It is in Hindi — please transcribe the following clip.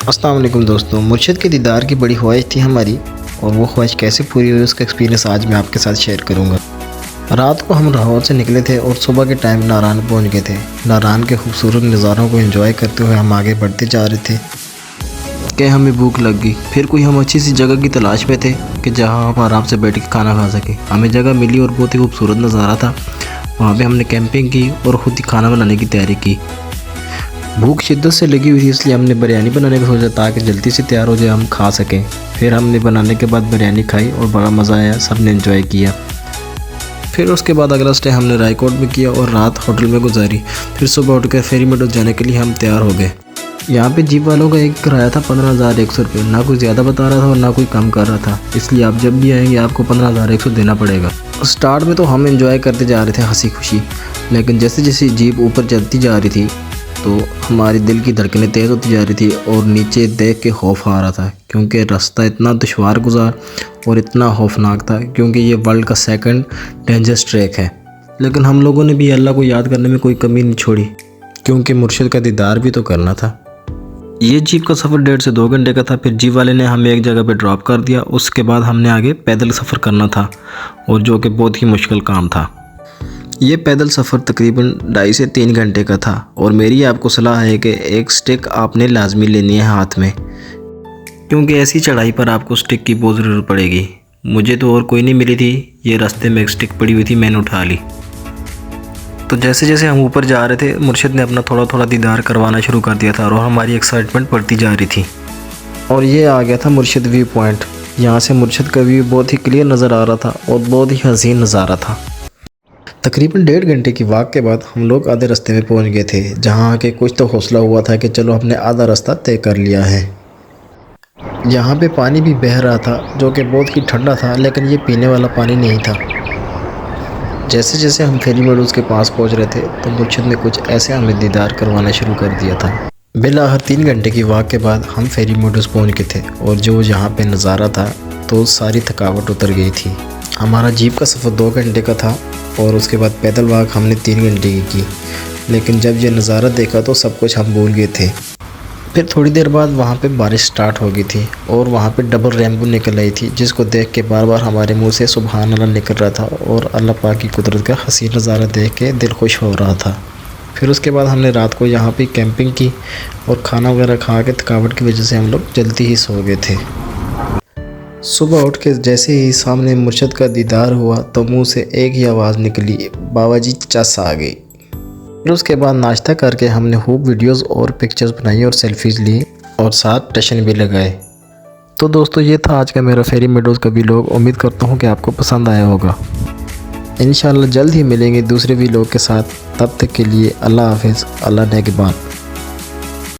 अस्सलाम वालेकुम दोस्तों, मुर्शिद के दीदार की बड़ी ख्वाहिश थी हमारी और वो ख्वाहिश कैसे पूरी हुई उसका एक्सपीरियंस आज मैं आपके साथ शेयर करूंगा। रात को हम लाहौर से निकले थे और सुबह के टाइम नारान पहुंच गए थे। नारान के खूबसूरत नज़ारों को एंजॉय करते हुए हम आगे बढ़ते जा रहे थे कि हमें भूख लग गई। फिर कोई हम अच्छी सी जगह की तलाश में थे कि जहाँ हम आराम से बैठ के खाना खा सकें। हमें जगह मिली और बहुत ही खूबसूरत नज़ारा था। वहाँ पर हमने कैंपिंग की और ख़ुद ही खाना बनाने की तैयारी की। भूख शिद्दत से लगी हुई थी, इसलिए हमने बिरयानी बनाने का सोचा ताकि जल्दी से तैयार हो जाए, हम खा सकें। फिर हमने बनाने के बाद बिरयानी खाई और बड़ा मज़ा आया, सब ने एंजॉय किया। फिर उसके बाद अगला स्टे हमने रायकोट में किया और रात होटल में गुजारी। फिर सुबह उठ कर फेरी मेडोज जाने के लिए हम तैयार हो गए। यहाँ पे जीप वालों का एक किराया था 15,100 रुपये। ना कोई ज़्यादा बता रहा था और ना कोई कम कर रहा था, इसलिए आप जब भी आएंगे आपको 15,100 देना पड़ेगा। स्टार्ट में तो हम एंजॉय करते जा रहे थे हंसी खुशी, लेकिन जैसे जैसे जीप ऊपर चलती जा रही थी तो हमारी दिल की धड़कनें तेज़ होती जा रही थी और नीचे देख के खौफ आ रहा था, क्योंकि रास्ता इतना दुश्वार गुजार और इतना खौफनाक था, क्योंकि ये वर्ल्ड का सेकंड डेंजरस ट्रैक है। लेकिन हम लोगों ने भी अल्लाह को याद करने में कोई कमी नहीं छोड़ी, क्योंकि मुर्शिद का दीदार भी तो करना था। ये जीप का सफ़र 1.5 से 2 घंटे का था। फिर जीप वाले ने हमें एक जगह पे ड्रॉप कर दिया। उसके बाद हमने आगे पैदल सफ़र करना था, और जो कि बहुत ही मुश्किल काम था। ये पैदल सफ़र तकरीबन 2.5 से 3 घंटे का था, और मेरी आपको सलाह है कि एक स्टिक आपने लाजमी लेनी है हाथ में, क्योंकि ऐसी चढ़ाई पर आपको स्टिक की बहुत ज़रूरत पड़ेगी। मुझे तो और कोई नहीं मिली थी, ये रास्ते में एक स्टिक पड़ी हुई थी, मैंने उठा ली। तो जैसे जैसे हम ऊपर जा रहे थे मुर्शिद ने अपना थोड़ा थोड़ा दीदार करवाना शुरू कर दिया था और हमारी एक्साइटमेंट बढ़ती जा रही थी। और ये आ गया था मुर्शिद व्यू पॉइंट। यहाँ से मुर्शिद का व्यू बहुत ही क्लियर नज़र आ रहा था और बहुत ही हसीन नज़ारा था। तकरीबन 1.5 घंटे की वॉक के बाद हम लोग आधे रास्ते में पहुंच गए थे, जहां आके कुछ तो हौसला हुआ था कि चलो हमने आधा रास्ता तय कर लिया है। यहाँ पे पानी भी बह रहा था, जो कि बहुत ही ठंडा था, लेकिन ये पीने वाला पानी नहीं था। जैसे जैसे हम फेरी मेडोज के पास पहुंच रहे थे तो मुर्शिद ने कुछ ऐसे हमें दीदार करवाना शुरू कर दिया था। बिलाखिर 3 घंटे की वॉक के बाद हम फेरी मेडोज पहुँच गए थे, और जो यहाँ पे नज़ारा था तो सारी थकावट उतर गई थी। हमारा जीप का सफ़र 2 घंटे का था और उसके बाद पैदल वॉक हमने 3 घंटे की, लेकिन जब ये नज़ारा देखा तो सब कुछ हम भूल गए थे। फिर थोड़ी देर बाद वहाँ पे बारिश स्टार्ट हो गई थी और वहाँ पे डबल रेनबो निकल आई थी, जिसको देख के बार बार हमारे मुंह से सुभान अल्लाह निकल रहा था, और अल्लाह पाक की कुदरत का हसीन नज़ारा देख के दिल खुश हो रहा था। फिर उसके बाद हमने रात को यहाँ पे कैंपिंग की और खाना वगैरह खा के थकावट की वजह से हम लोग जल्दी ही सो गए थे। सुबह उठ के जैसे ही सामने मुर्शिद का दीदार हुआ तो मुंह से एक ही आवाज़ निकली, बाबा जी चस आ गई। फिर उसके बाद नाश्ता करके हमने खूब वीडियोस और पिक्चर्स बनाई और सेल्फीज़ ली और साथ टशन भी लगाए। तो दोस्तों, ये था आज का मेरा फेरी मेडोज का व्लॉग। उम्मीद करता हूँ कि आपको पसंद आया होगा। इंशाल्लाह जल्द ही मिलेंगे दूसरे व्लॉग के साथ। तब तक के लिए अल्लाह हाफिज़, अल्लाह नेगबान।